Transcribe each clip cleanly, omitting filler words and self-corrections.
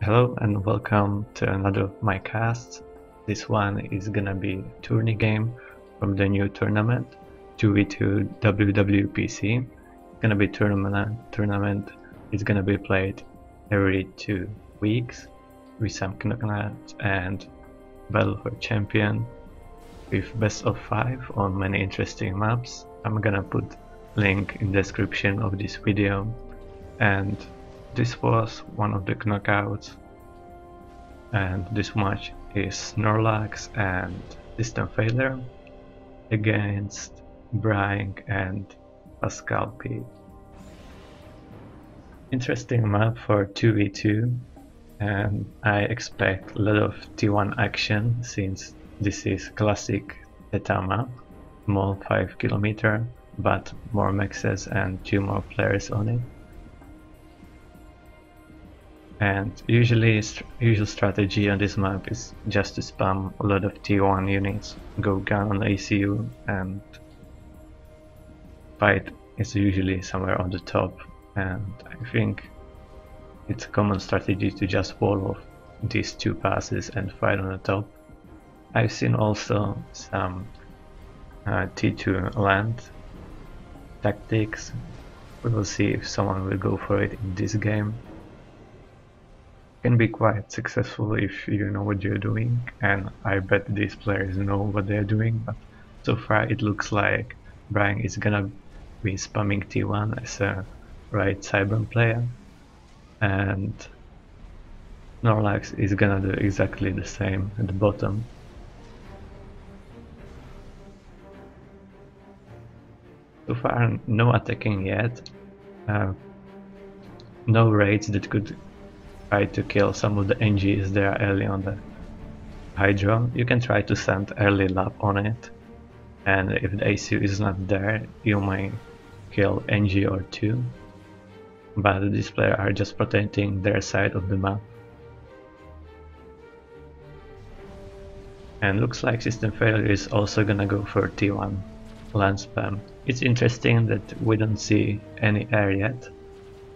Hello and welcome to another of my casts. This one is gonna be a tourney game from the new tournament, 2v2 WWPC. It's gonna be tournament is gonna be played every 2 weeks with some knockout and battle for champion with best of 5 on many interesting maps. I'm gonna put link in description of this video, and this was one of the knockouts, and this match is Snorlax and System Failure against Briang and PascalP. Interesting map for 2v2, and I expect a lot of T1 action since this is classic beta map, small 5 km, but more mexes and 2 more players on it. And usual strategy on this map is just to spam a lot of T1 units, go gun on ACU, and fight is usually somewhere on the top. And I think it's a common strategy to just wall off these 2 passes and fight on the top. I've seen also some T2 land tactics. We will see if someone will go for it in this game. Can be quite successful if you know what you're doing, and I bet these players know what they're doing, but so far it looks like Brian is gonna be spamming T1 as a right Cyber player, and Snorlax is gonna do exactly the same at the bottom. So far no attacking yet, no raids that could try to kill some of the NGs there early on the Hydro. You can try to send early lap on it, and if the ACU is not there, you might kill NG or 2, but these players are just protecting their side of the map. And looks like System Failure is also gonna go for T1 land spam. It's interesting that we don't see any air yet.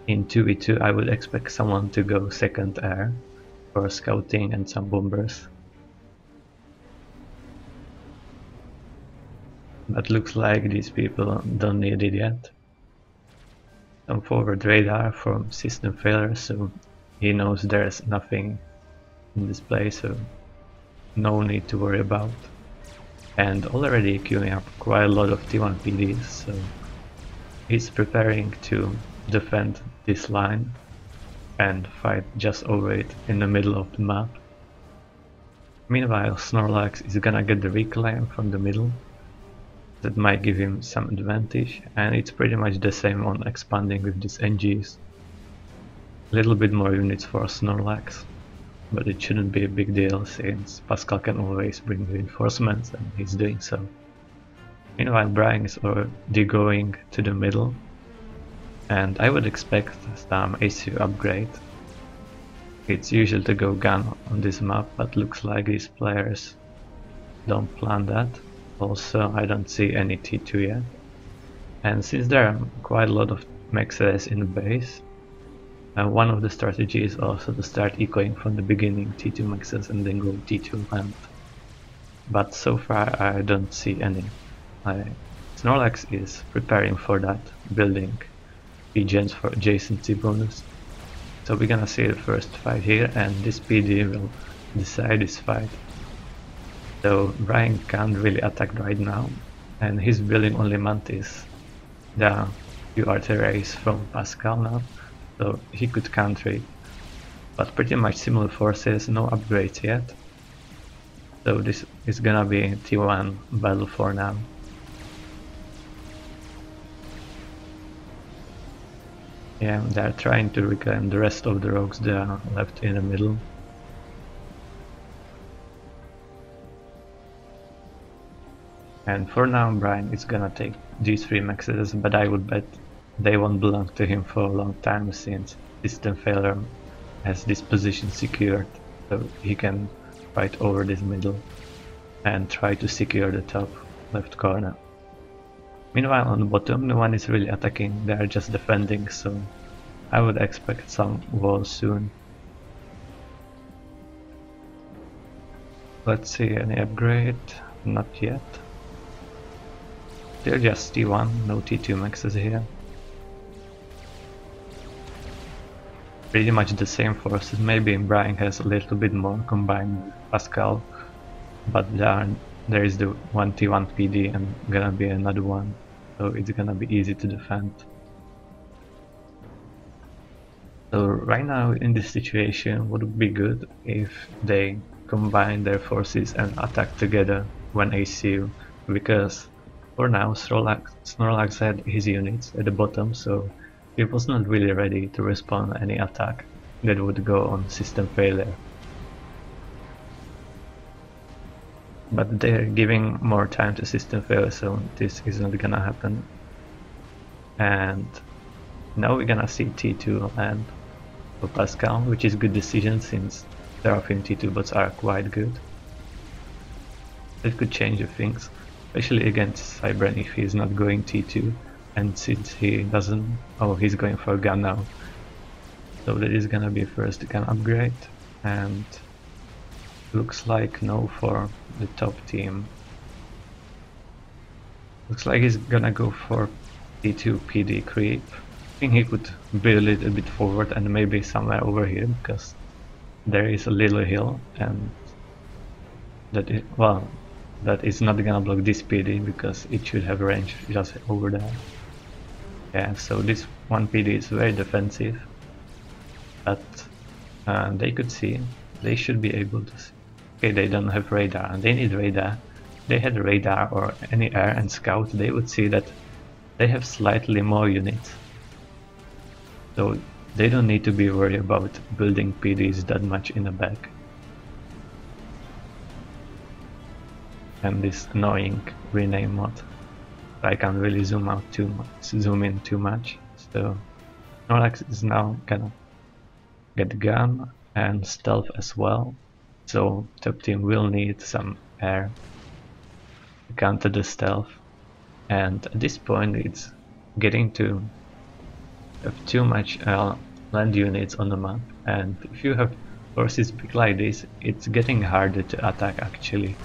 In 2v2 I would expect someone to go second air for scouting and some bombers. But looks like these people don't need it yet. Some forward radar from System Failure, so he knows there's nothing in this place, so no need to worry about. And already queuing up quite a lot of T1 PDs, so he's preparing to defend this line and fight just over it in the middle of the map. Meanwhile, Snorlax is gonna get the reclaim from the middle. That might give him some advantage, and it's pretty much the same on expanding with these NGs. A little bit more units for Snorlax, but it shouldn't be a big deal since Pascal can always bring reinforcements, and he's doing so. Meanwhile, Brian is already going to the middle, and I would expect some ACU upgrade. It's usual to go gun on this map, but looks like these players don't plan that. Also, I don't see any T2 yet. And since there are quite a lot of mexes in the base, one of the strategies is also to start ecoing from the beginning T2 mexes and then go T2 land. But so far I don't see any. Snorlax is preparing for that, building gens for adjacency bonus. So we're gonna see the first fight here, and this PD will decide this fight. So Brian can't really attack right now, and he's building only Mantis, the URT race from Pascal now, so he could counter it. But pretty much similar forces, no upgrades yet. So this is gonna be T1 battle for now. Yeah, they're trying to reclaim the rest of the rogues that are left in the middle. And for now, Brian is gonna take these 3 mexes, but I would bet they won't belong to him for a long time since System Failure has this position secured, so he can fight over this middle and try to secure the top left corner. Meanwhile on the bottom no one is really attacking, they are just defending, so I would expect some walls soon. Let's see, any upgrade? Not yet. Still just T1, no T2 maxes here. Pretty much the same forces, maybe briang has a little bit more combined with Pascal, but there is the one T1 PD and gonna be another one, so it's gonna be easy to defend. So right now in this situation would be good if they combine their forces and attack together when ACU, because for now Snorlax had his units at the bottom, so he was not really ready to respond any attack that would go on system failure. But they're giving more time to system failure, so this is not gonna happen. And now we're gonna see T2 land for Pascal, which is good decision since Seraphim T2 bots are quite good. It could change the things, especially against Cybran if he's not going T2, and since he doesn't, oh, he's going for a gun now. So that is gonna be first gun upgrade, and looks like no for the top team. Looks like he's gonna go for T2 PD creep. I think he could build it a bit forward and maybe somewhere over here, because there is a little hill and that is not gonna block this PD because it should have range just over there. Yeah, so this one PD is very defensive, but they could see, they should be able to see. Okay, they don't have radar and they need radar. They had radar or any air and scout, they would see that they have slightly more units. So they don't need to be worried about building PDs that much in the back. And this annoying rename mod. I can't really zoom in too much. So Snorlax is now gonna get gun and stealth as well. So top team will need some air to counter the stealth. And at this point it's getting to have too much land units on the map, and if you have forces big like this, it's getting harder to attack actually,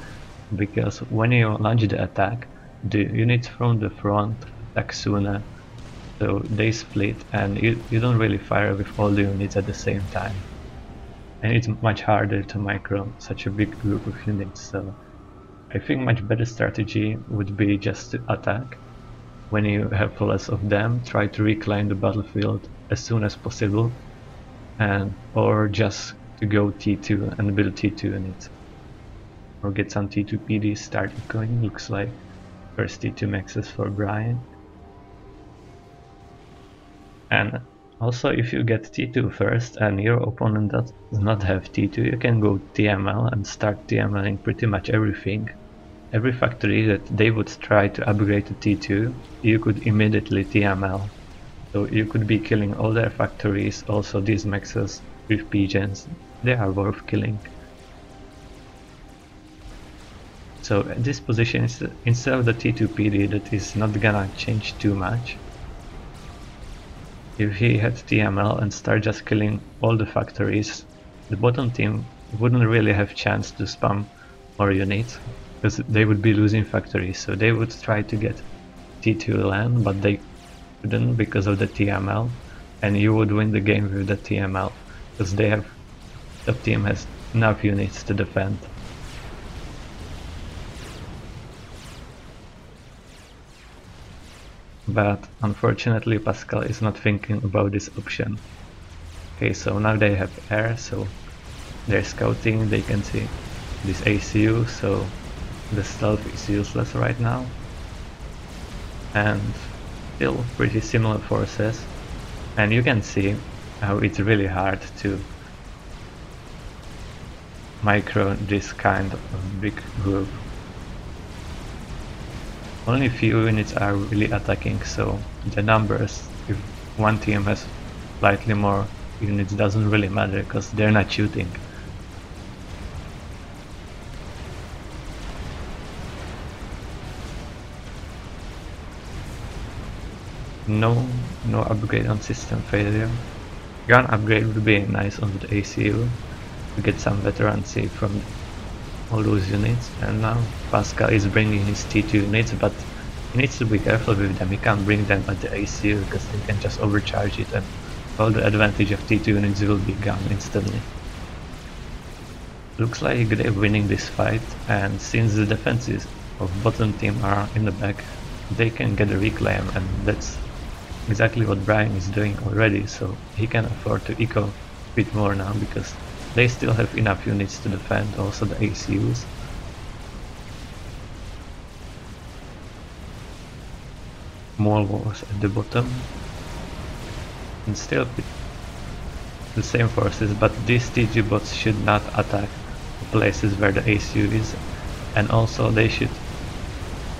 because when you launch the attack, the units from the front attack sooner, so they split and you don't really fire with all the units at the same time, and it's much harder to micro such a big group of units. So I think much better strategy would be just to attack. When you have less of them, try to reclaim the battlefield as soon as possible, or just to go T2 and build T2 units, or get some T2 PDs started going. Looks like first T2 maxes for briang. And also if you get T2 first and your opponent does not have T2, you can go TML and start TMLing pretty much everything. Every factory that they would try to upgrade to T2, you could immediately TML. So you could be killing all their factories, also these maxes with P-gens. They are worth killing. So at this position, instead of the T2 PD that is not gonna change too much, if he had TML and start just killing all the factories, the bottom team wouldn't really have chance to spam more units, because they would be losing factories, so they would try to get T2 land, but they couldn't because of the TML, and you would win the game with the TML, because the team has enough units to defend. But unfortunately Pascal is not thinking about this option. Okay, so now they have air, so they're scouting, they can see this ACU, so the stealth is useless right now. And still pretty similar forces, and you can see how it's really hard to micro this kind of big group. Only few units are really attacking, so the numbers, if one team has slightly more units, doesn't really matter because they're not shooting. No upgrade on system failure. Gun upgrade would be nice on the ACU to get some veterancy from all those units, and now Pascal is bringing his T2 units, but he needs to be careful with them. He can't bring them at the ACU because they can just overcharge it and all the advantage of T2 units will be gone instantly. Looks like they're winning this fight, and since the defenses of bottom team are in the back, they can get a reclaim, and that's exactly what Briang is doing already, so he can afford to eco a bit more now because they still have enough units to defend also the ACUs. More wars at the bottom, and still the same forces, but these T2 bots should not attack the places where the ACU is, and also they should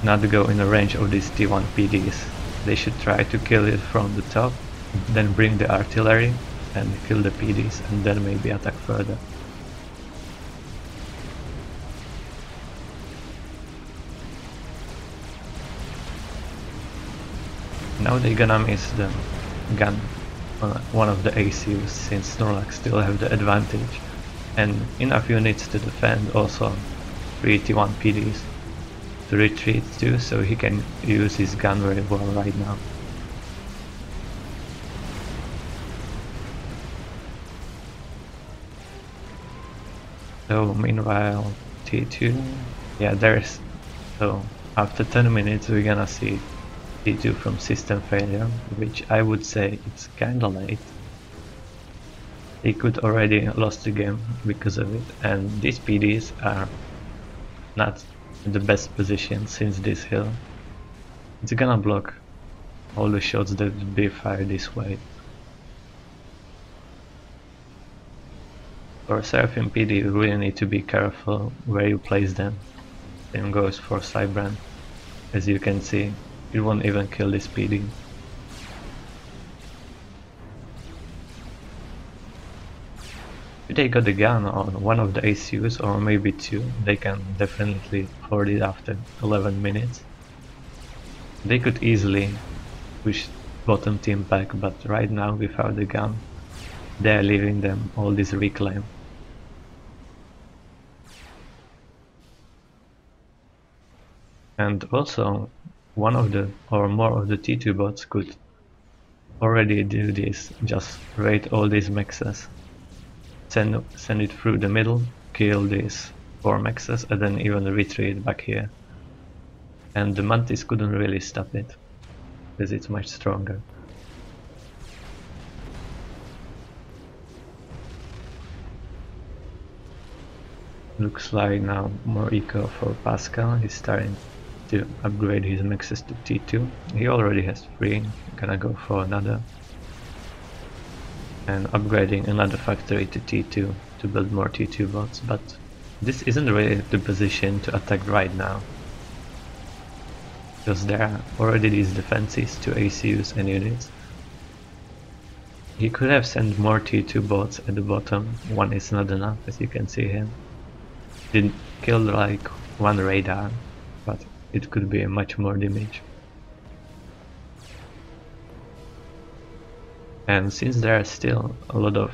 not go in the range of these T1 PDs. They should try to kill it from the top, then bring the artillery and kill the PDs, and then maybe attack further. Now they're gonna miss the gun on one of the ACUs since Snorlax still have the advantage and enough units to defend, also 3 T1 PDs to retreat too, so he can use his gun very well right now. So meanwhile T2, yeah, there's, so after 10 minutes we're gonna see T2 from system failure, which I would say it's kinda late. He could already lost the game because of it, and these PDs are not in the best position since this hill. It's gonna block all the shots that would be fired this way. For Seraphim PD you really need to be careful where you place them. Same goes for Cybrand. As you can see, it won't even kill this PD. If they got the gun on one of the ACUs or maybe two, they can definitely afford it after 11 minutes. They could easily push bottom team back, but right now without the gun, they are leaving them all this reclaim. And also, one of the or more of the T2 bots could already do this, just raid all these mexes, send it through the middle, kill these 4 mexes and then even retreat back here. And the Mantis couldn't really stop it, because it's much stronger. Looks like now more eco for Pascal. He's starting to upgrade his mexes to T2. He already has 3, gonna go for another. And upgrading another factory to T2 to build more T2 bots, but this isn't really the position to attack right now. Because there are already these defenses to ACUs and units. He could have sent more T2 bots at the bottom, 1 is not enough, as you can see him. Did kill like 1 radar, but it could be much more damage. And since there are still a lot of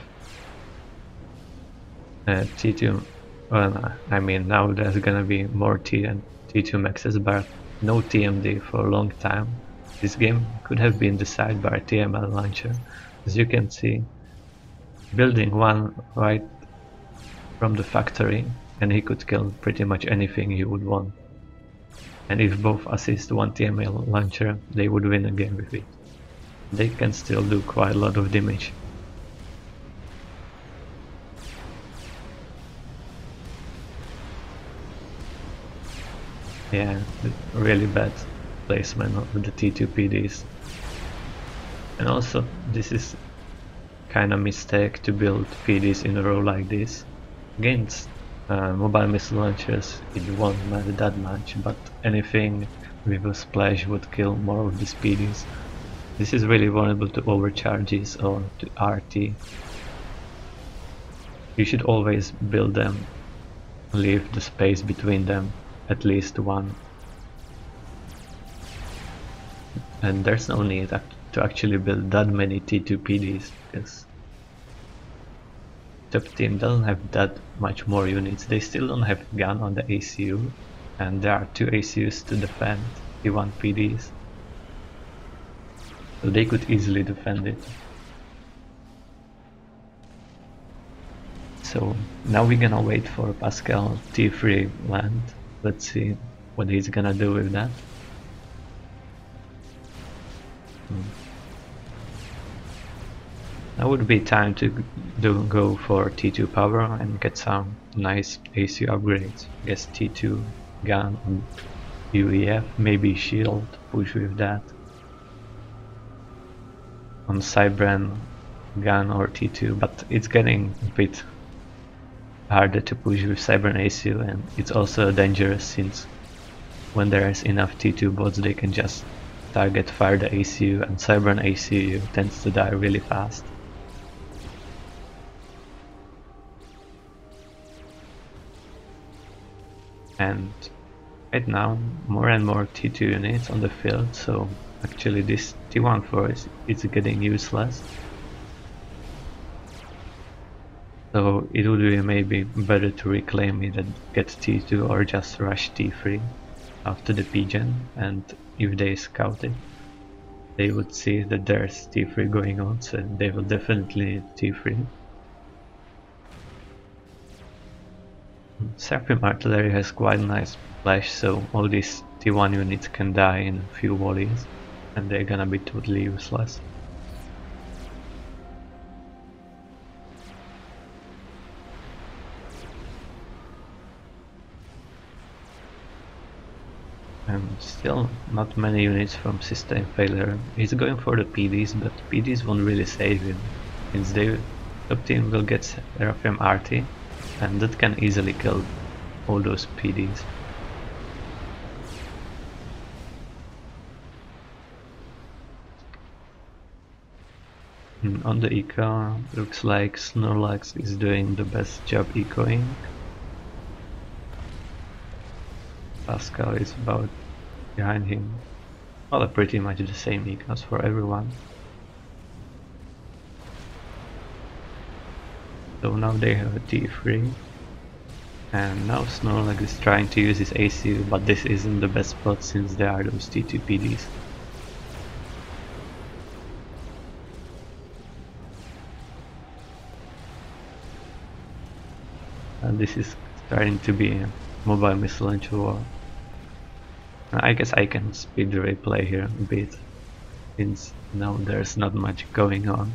T2, well, I mean now there's gonna be more T2 maxes, but no TMD for a long time. This game could have been decided by a TML launcher. As you can see, building one right from the factory, and he could kill pretty much anything he would want. And if both assist one TML launcher, they would win a game with it. They can still do quite a lot of damage. Yeah, really bad placement of the T2 PDs. And also, this is kinda mistake to build PDs in a row like this. Against mobile missile launchers, it won't matter that much, but anything with a splash would kill more of these PDs. This is really vulnerable to overcharges or to RT. You should always build them, leave the space between them, at least 1. And there's no need to actually build that many T2 PDs, because top team doesn't have that much more units. They still don't have gun on the ACU, and there are 2 ACUs to defend T1 PDs. So they could easily defend it. So now we're gonna wait for Pascal T3 land. Let's see what he's gonna do with that. Now would be time to go for T2 power and get some nice AC upgrades. I guess T2 gun on UEF, maybe shield, push with that. On Cybran gun or T2, but it's getting a bit harder to push with Cybran ACU, and it's also dangerous since when there's enough T2 bots they can just target fire the ACU, and Cybran ACU tends to die really fast. And right now more and more T2 units on the field, so actually this T1 force is getting useless. So it would be maybe better to reclaim it and get T2 or just rush T3 after the P-gen, and if they scout it they would see that there's T3 going on, so they will definitely need T3. Seraphim artillery has quite a nice flash, so all these T1 units can die in a few volleys and they're gonna be totally useless. And still not many units from System Failure. He's going for the PDs, but PDs won't really save him, since the top team will get Seraphim RT, and that can easily kill all those PDs. On the eco, looks like Snorlax is doing the best job ecoing. Pascal is about behind him. Well, pretty much the same ecos for everyone. So now they have a T3, and now Snorlax is trying to use his ACU, but this isn't the best spot since there are those T2 PDs. And this is starting to be a mobile missile launcher war. I guess I can speed the replay here a bit, since now there's not much going on.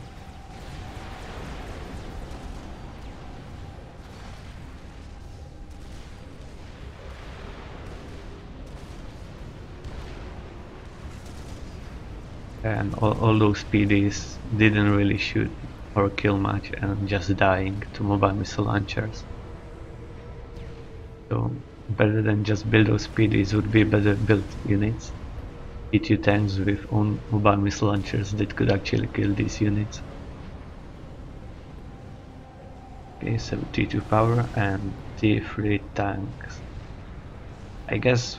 And all those PDs didn't really shoot or kill much and just dying to mobile missile launchers. So better than just build those PDs would be better built units. T2 tanks with own mobile missile launchers that could actually kill these units. Okay, so T2 power and T3 tanks. I guess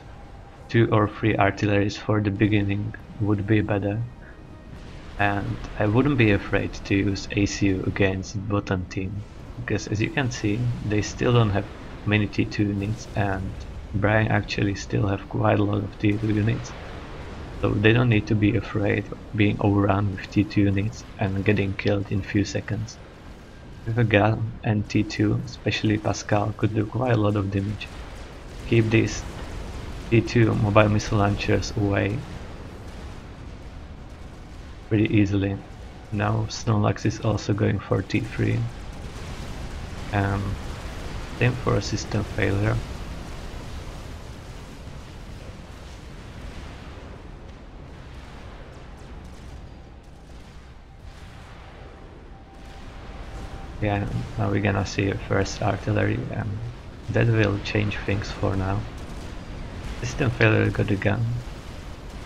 2 or 3 artilleries for the beginning would be better. And I wouldn't be afraid to use ACU against bottom team, because as you can see they still don't have many T2 units, and briang actually still have quite a lot of T2 units, so they don't need to be afraid of being overrun with T2 units and getting killed in few seconds. With a gun and T2, especially Pascal, could do quite a lot of damage. Keep these T2 mobile missile launchers away pretty easily. Now Snorlax is also going for T3. Same for a System Failure. Yeah, now we're gonna see a first artillery, and that will change things for now. System Failure got a gun,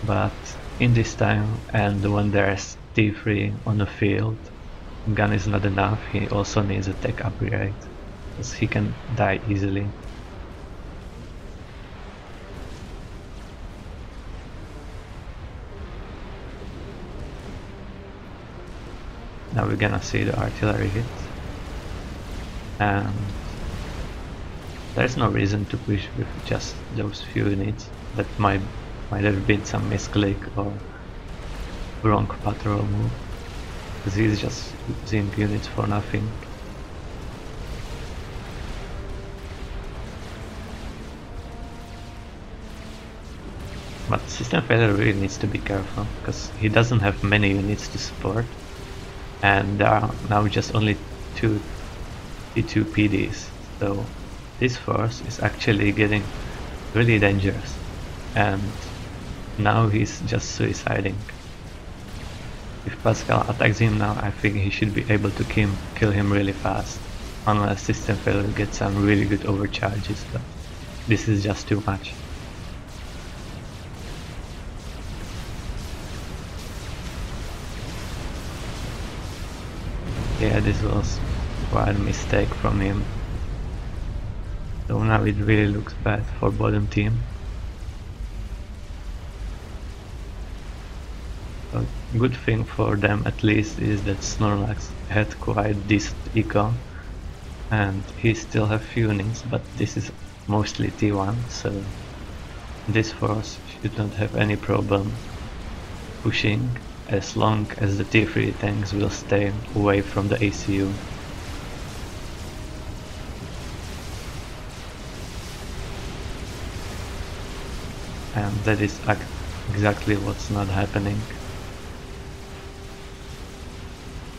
but in this time and when there's T3 on the field, gun is not enough, he also needs a tech upgrade, because he can die easily. Now we're gonna see the artillery hit. and there's no reason to push with just those few units. That might have been some misclick or wrong patrol move, because he's just using units for nothing. But System Failure really needs to be careful, because he doesn't have many units to support, and there are now just only 2 T2 PDs, so this force is actually getting really dangerous, and now he's just suiciding. If Pascal attacks him now, I think he should be able to kill him really fast, unless System Failure gets some really good overcharges, but this is just too much. Yeah, this was quite a mistake from him. So now it really looks bad for bottom team. A good thing for them at least is that Snorlax had quite decent eco, and he still have few units, but this is mostly T1, so this force should not have any problem pushing, as long as the T3 tanks will stay away from the ACU. And that is exactly what's not happening.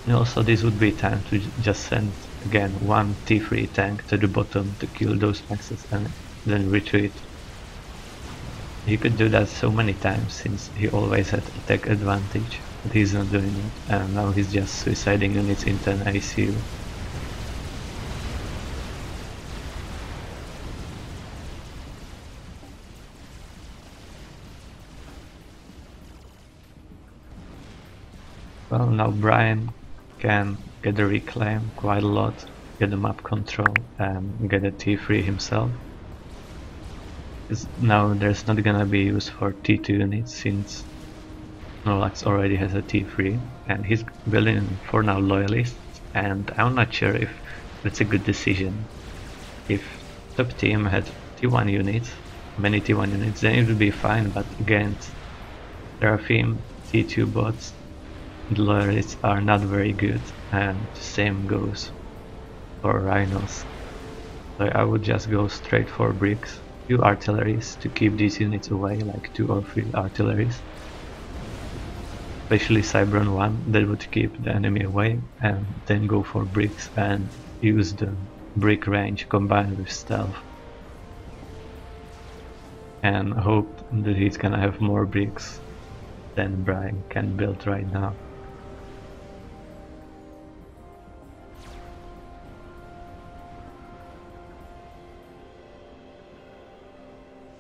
And also this would be time to just send again one T3 tank to the bottom to kill those maxes and then retreat. He could do that so many times since he always had attack advantage, but he's not doing it, and now he's just suiciding units into an ACU. Well, now Brian can get a reclaim quite a lot, get a map control and get a T3 himself. Now there's not gonna be use for T2 units since Snorlax already has a T3 and he's building for now loyalists, and I'm not sure if that's a good decision. If top team had T1 units, many T1 units, then it would be fine, but against Seraphim T2 bots, the loyalists are not very good, and the same goes for Rhinos. So I would just go straight for bricks. 2 artilleries to keep these units away, like 2 or 3 artilleries. Especially Cybron 1, that would keep the enemy away, and then go for bricks and use the brick range combined with stealth. And hope that he's gonna have more bricks than Brian can build right now.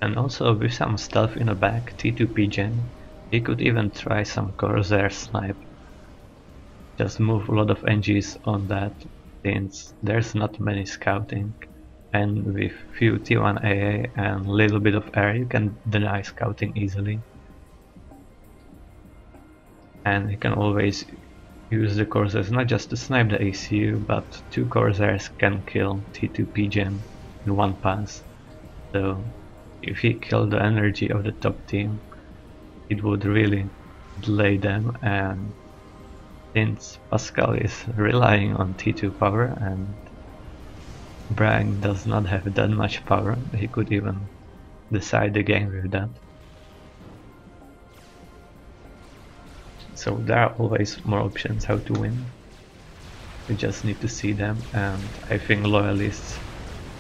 And also with some stealth in the back, T2 Gen, he could even try some Corsair snipe. Just move a lot of NGs on that, since there's not many scouting, and with few T1 AA and a little bit of air you can deny scouting easily. And you can always use the Corsairs not just to snipe the ACU, but 2 Corsairs can kill T2 Gen in one pass. So if he killed the energy of the top team, it would really delay them, and since Pascal is relying on T2 power and Brian does not have that much power, he could even decide the game with that. So there are always more options how to win. We just need to see them, and I think loyalists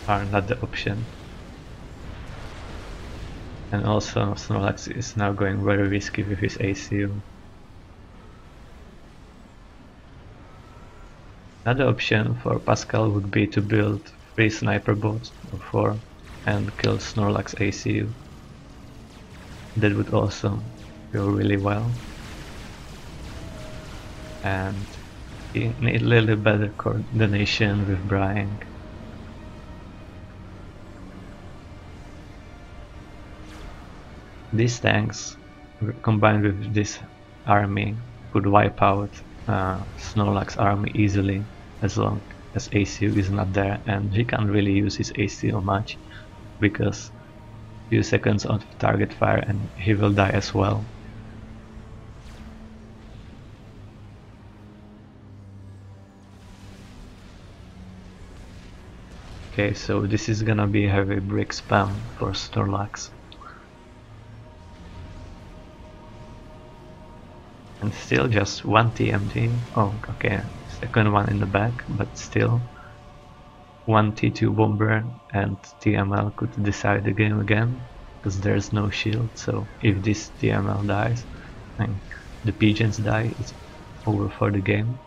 are not the option. And also Snorlax is now going very risky with his ACU. Another option for Pascal would be to build 3 sniper bots or 4 and kill Snorlax ACU. That would also go really well. And you need a little better coordination with Brian. These tanks combined with this army could wipe out Snorlax army easily, as long as ACU is not there, and he can't really use his ACU much because few seconds of target fire and he will die as well. Okay, so this is gonna be heavy brick spam for Snorlax. And still just one TMT. Oh, okay, second one in the back, but still one T2 bomber and TML could decide the game again, because there's no shield. So if this TML dies and the pigeons die, it's over for the game.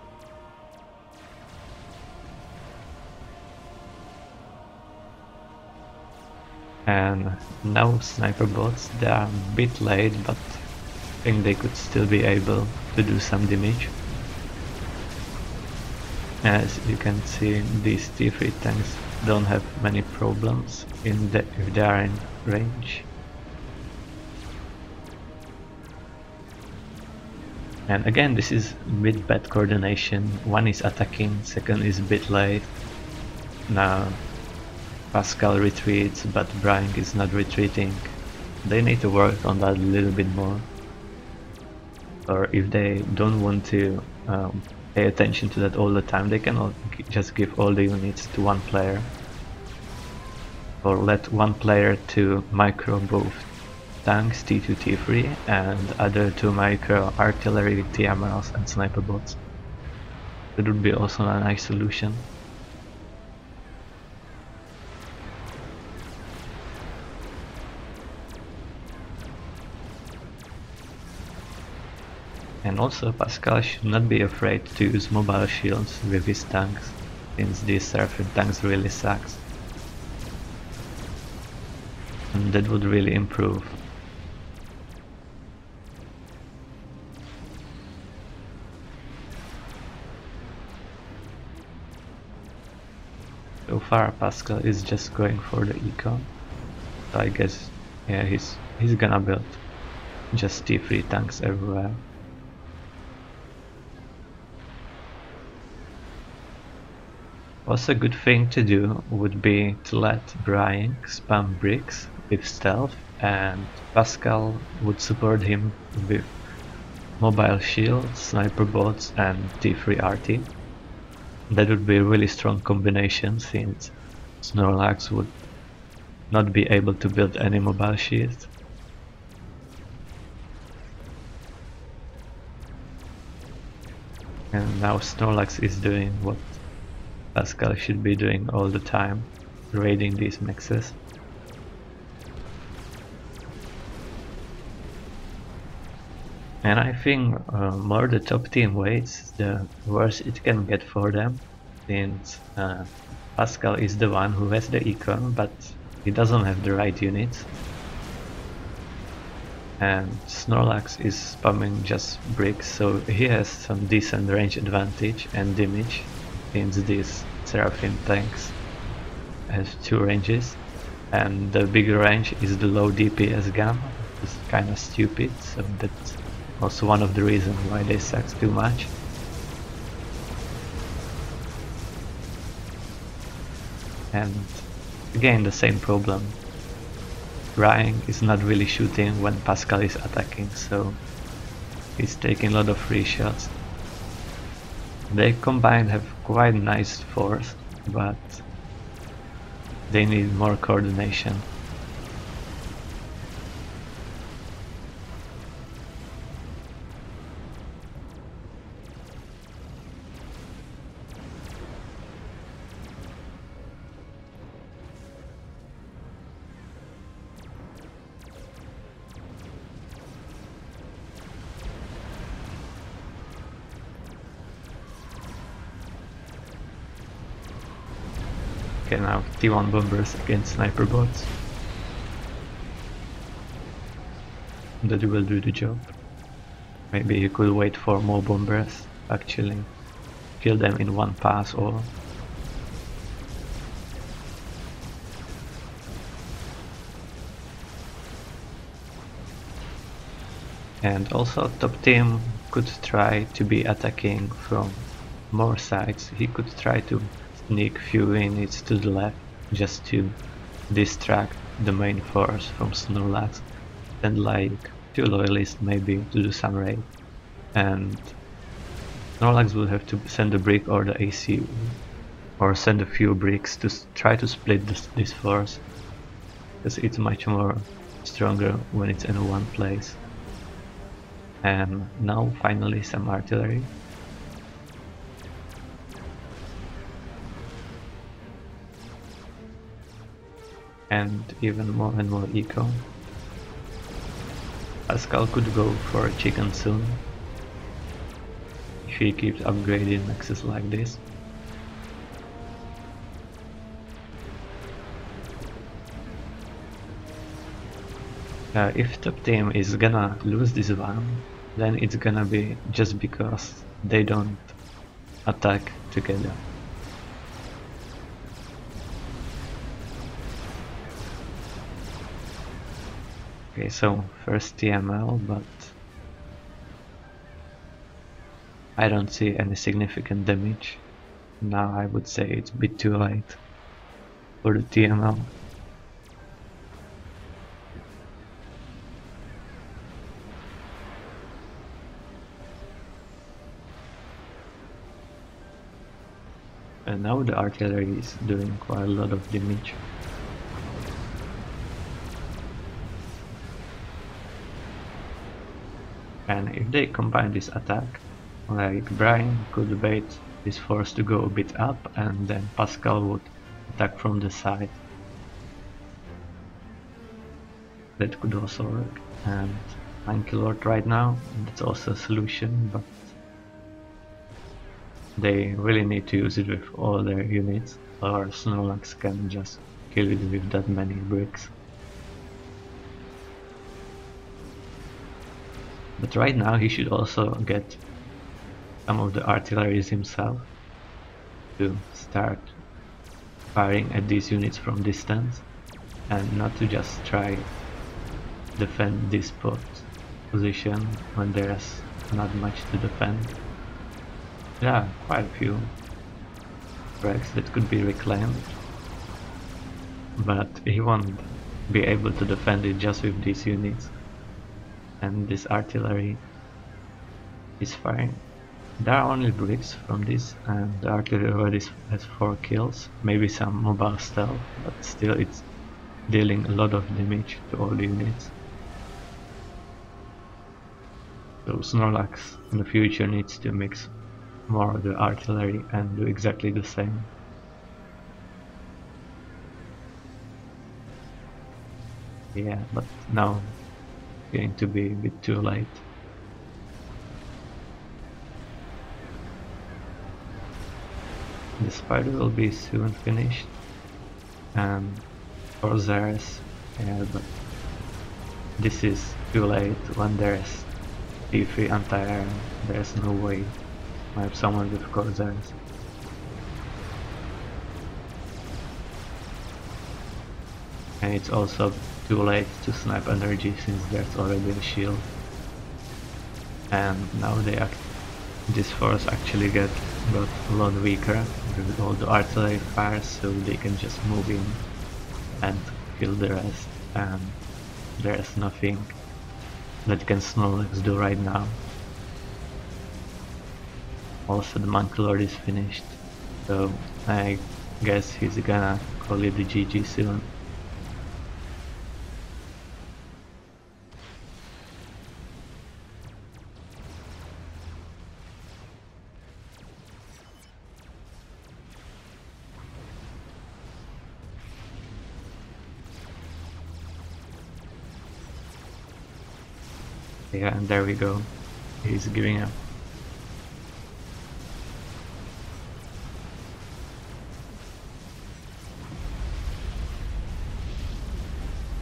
And now sniper bots, they are a bit late, but I think they could still be able to do some damage. As you can see, these T3 tanks don't have many problems if they are in range. And again, this is a bit bad coordination. One is attacking, second is a bit late. Now Pascal retreats, but briang is not retreating. They need to work on that a little bit more. Or if they don't want to pay attention to that all the time, they can just give all the units to one player. Or let one player to micro both tanks T2, T3 and other two micro artillery, TMLs and sniper bots. That would be also a nice solution. And also Pascal should not be afraid to use mobile shields with his tanks, since these Seraphim tanks really sucks. And that would really improve. So far Pascal is just going for the econ. So I guess, yeah, he's gonna build just T3 tanks everywhere. Also a good thing to do would be to let briang spam bricks with stealth, and Pascal would support him with mobile shields, sniper bots and T3 RT. That would be a really strong combination, since Snorlax would not be able to build any mobile shields. And now Snorlax is doing what Pascal should be doing all the time, raiding these mexes. And I think more the top team waits, the worse it can get for them, since Pascal is the one who has the econ, but he doesn't have the right units. And Snorlax is spamming just bricks, so he has some decent range advantage and damage, since these Seraphim tanks have two ranges, and the bigger range is the low DPS gun, which is kinda stupid, so that's also one of the reasons why they suck too much. And again, the same problem. briang is not really shooting when Pascal is attacking, so he's taking a lot of free shots. They combined have quite nice force, but they need more coordination. Okay, now T1 bombers against sniper bots. That will do the job. Maybe you could wait for more bombers, actually kill them in one pass, or and also top team could try to be attacking from more sides. He could try to sneak few units to the left just to distract the main force from Snorlax, and like 2 loyalists maybe to do some raid. And Snorlax will have to send a brick or the AC, or send a few bricks to try to split this force, because it's much more stronger when it's in one place. And now finally some artillery. And even more and more eco. Pascal could go for a chicken soon if he keeps upgrading Nexus like this. If top team is gonna lose this one, then it's gonna be just because they don't attack together. Okay, so first TML, but I don't see any significant damage. Now I would say it's a bit too late for the TML. And now the artillery is doing quite a lot of damage. And if they combine this attack, like Briang could bait this force to go a bit up, and then Pascal would attack from the side. That could also work. And Ankyloid right now, that's also a solution, but they really need to use it with all their units, or Snorlax can just kill it with that many bricks. But right now he should also get some of the artilleries himself to start firing at these units from distance, and not to just try defend this position when there's not much to defend. There are quite a few wrecks that could be reclaimed, but he won't be able to defend it just with these units. And this artillery is firing. There are only bricks from this, and the artillery already has 4 kills, maybe some mobile stealth, but still it's dealing a lot of damage to all the units. So Snorlax in the future needs to mix more of the artillery and do exactly the same. Yeah, but now going to be a bit too late. The spider will be soon finished, and for Zeres, yeah, but this is too late. When there's D3 anti-air, there's no way I have someone with Corsairs. And it's also too late to snipe energy since there's already a shield. And now this force actually got a lot weaker with all the artillery fires, so they can just move in and kill the rest, and there's nothing that can Snorlax do right now. Also the Monkey Lord is finished, so I guess he's gonna call it the GG soon. Yeah, and there we go. He's giving up.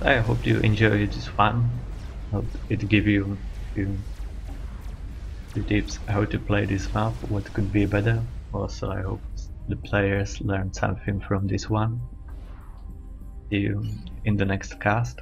I hope you enjoyed this one. Hope it give you few tips how to play this map, what could be better. Also, I hope the players learned something from this one. See you in the next cast.